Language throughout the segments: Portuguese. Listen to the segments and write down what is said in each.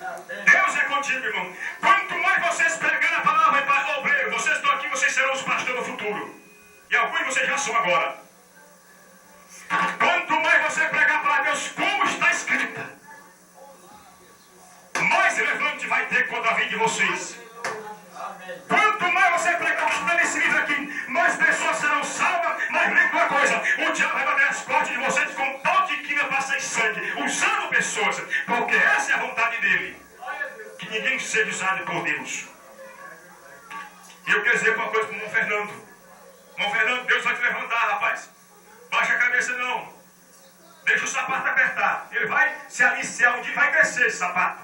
Deus é contigo, irmão. Quanto mais vocês pregarem a palavra para obreiro, vocês estão aqui, vocês serão os pastores do futuro. E alguns vocês já são agora. Quanto mais você pregar para Deus como está escrita, mais levante vai ter contra a vida de vocês. Quanto mais você pregar o que está nesse livro aqui, mais pessoas serão salvas. Mas lembre uma coisa: o diabo vai bater as portas de vocês com pau de quina para sair sangue, usando pessoas, porque essa é a vontade dele, que ninguém seja usado por Deus. E eu quero dizer uma coisa para o irmão Fernando. Irmão Fernando, Deus vai te levantar, rapaz. Baixa a cabeça não. Deixa o sapato apertar. Ele vai se aliciar um dia, vai crescer esse sapato.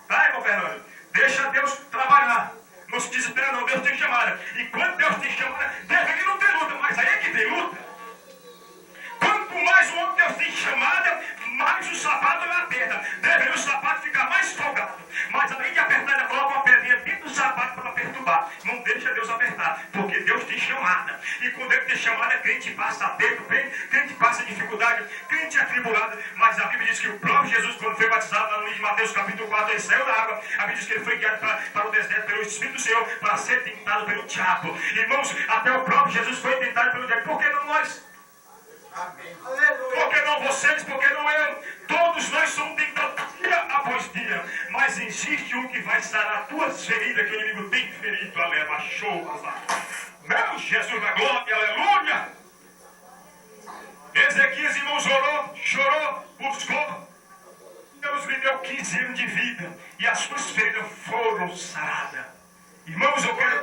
Vai, irmão Fernando. Deixa Deus trabalhar. Não se desespera não, Deus tem chamada. E quando Deus tem chamada, deveria não ter luta, mas aí é que tem luta. Quanto mais o homem Deus tem chamada, mais o sapato ele aperta. Deveria o sapato ficar mais folgado. Mas além de apertar, ele coloca uma pedrinha dentro do sapato para perturbar. Não deixa Deus apertar, porque Deus tem chamada. E quando ele tem chamada, crente passa aperto, crente passa dificuldade, crente atribulado. Mas a Bíblia diz que o próprio Jesus, quando foi batizado lá no livro de Mateus capítulo 4, ele saiu da água. A Bíblia diz que ele foi guiado para o deserto pelo Espírito do Senhor, para ser tentado pelo diabo. Irmãos, até o próprio Jesus foi tentado pelo diabo. Por que não nós? Amém. Por que não vocês? Por que não eu? Todos nós somos tentados dia após dia. Mas existe um que vai sarar as tuas feridas que o inimigo tem ferido. Aleluia. Show. Meu Jesus na glória. Aleluia. Ezequias, irmão, chorou, buscou. Deus lhe deu 15 anos de vida. E as suas feridas foram saradas. Irmãos, eu quero